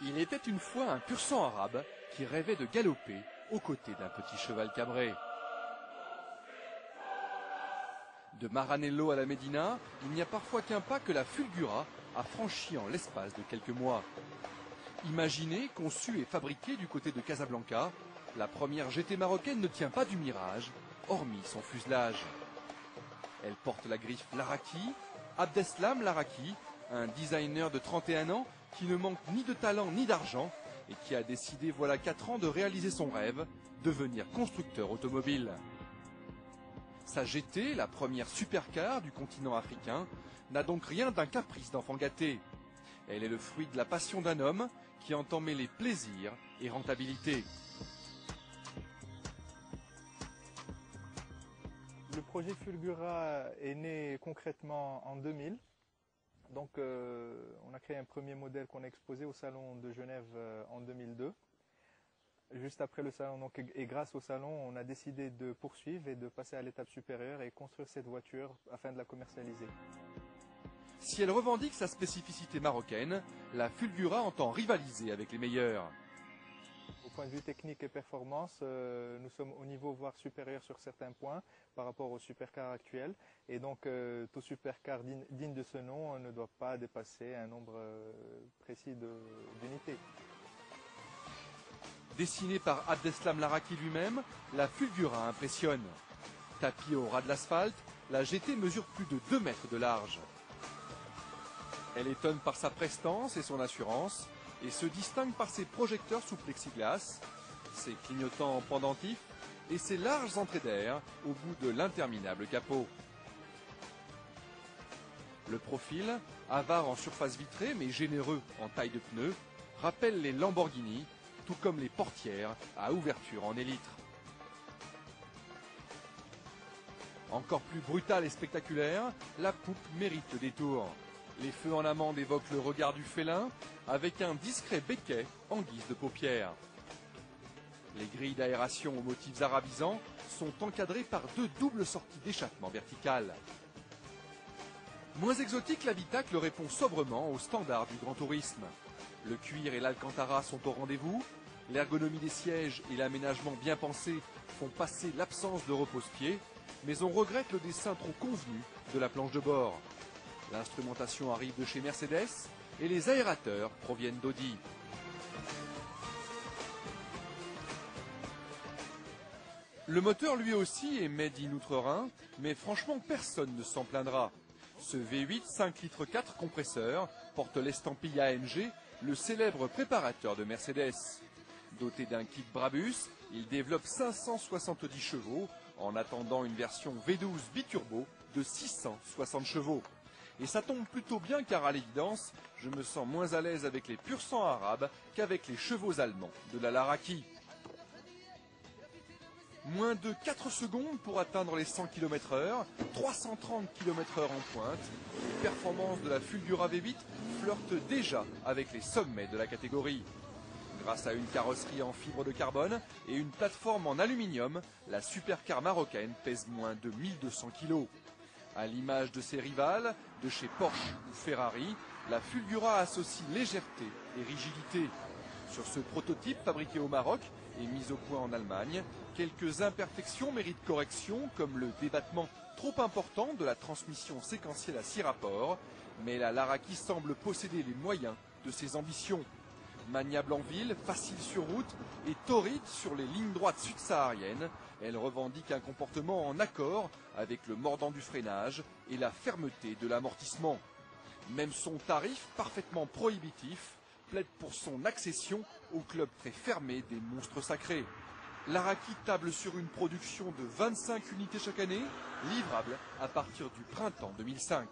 Il était une fois un pur sang arabe qui rêvait de galoper aux côtés d'un petit cheval cabré. De Maranello à la Médina, il n'y a parfois qu'un pas que la Fulgura a franchi en l'espace de quelques mois. Imaginée, conçue et fabriquée du côté de Casablanca, la première GT marocaine ne tient pas du mirage, hormis son fuselage. Elle porte la griffe Laraki, Abdeslam Laraki, un designer de 31 ans qui ne manque ni de talent ni d'argent et qui a décidé voilà 4 ans de réaliser son rêve, devenir constructeur automobile. Sa GT, la première supercar du continent africain, n'a donc rien d'un caprice d'enfant gâté. Elle est le fruit de la passion d'un homme qui entend mêler plaisir et rentabilité. Le projet Fulgura est né concrètement en 2000. Donc on a créé un premier modèle qu'on a exposé au salon de Genève en 2002. Juste après le salon, donc, et grâce au salon, on a décidé de poursuivre et de passer à l'étape supérieure et construire cette voiture afin de la commercialiser. Si elle revendique sa spécificité marocaine, la Fulgura entend rivaliser avec les meilleurs. Au point de vue technique et performance, nous sommes au niveau voire supérieur sur certains points par rapport aux supercars actuels. Et donc tout supercar digne de ce nom ne doit pas dépasser un nombre précis d'unités. Dessinée par Abdeslam Laraki lui-même, la Fulgura impressionne. Tapie au ras de l'asphalte, la GT mesure plus de 2 mètres de large. Elle étonne par sa prestance et son assurance, et se distingue par ses projecteurs sous plexiglas, ses clignotants pendentifs et ses larges entrées d'air au bout de l'interminable capot. Le profil, avare en surface vitrée mais généreux en taille de pneus, rappelle les Lamborghini, tout comme les portières à ouverture en élytre. Encore plus brutale et spectaculaire, la poupe mérite le détour. Les feux en amande évoquent le regard du félin, avec un discret béquet en guise de paupières. Les grilles d'aération aux motifs arabisants sont encadrées par 2 doubles sorties d'échappement verticales. Moins exotique, l'habitacle répond sobrement aux standards du grand tourisme. Le cuir et l'alcantara sont au rendez-vous, l'ergonomie des sièges et l'aménagement bien pensé font passer l'absence de repose-pied, mais on regrette le dessin trop convenu de la planche de bord. L'instrumentation arrive de chez Mercedes et les aérateurs proviennent d'Audi. Le moteur lui aussi est made in Outre-Rhin, mais franchement personne ne s'en plaindra. Ce V8 5 litres 4 compresseur porte l'estampille AMG, le célèbre préparateur de Mercedes. Doté d'un kit Brabus, il développe 570 chevaux en attendant une version V12 biturbo de 660 chevaux. Et ça tombe plutôt bien car à l'évidence, je me sens moins à l'aise avec les pur sang arabes qu'avec les chevaux allemands de la Laraki. Moins de 4 secondes pour atteindre les 100 km/h, 330 km/h en pointe. Les performances de la Fulgura V8 flirtent déjà avec les sommets de la catégorie. Grâce à une carrosserie en fibre de carbone et une plateforme en aluminium, la supercar marocaine pèse moins de 1200 kg. À l'image de ses rivales, de chez Porsche ou Ferrari, la Fulgura associe légèreté et rigidité. Sur ce prototype fabriqué au Maroc et mis au point en Allemagne, quelques imperfections méritent correction, comme le débattement trop important de la transmission séquentielle à 6 rapports, mais la Laraki semble posséder les moyens de ses ambitions. Maniable en ville, facile sur route et torride sur les lignes droites sud-sahariennes, elle revendique un comportement en accord avec le mordant du freinage et la fermeté de l'amortissement. Même son tarif, parfaitement prohibitif, plaide pour son accession au club très fermé des monstres sacrés. Laraki table sur une production de 25 unités chaque année, livrable à partir du printemps 2005.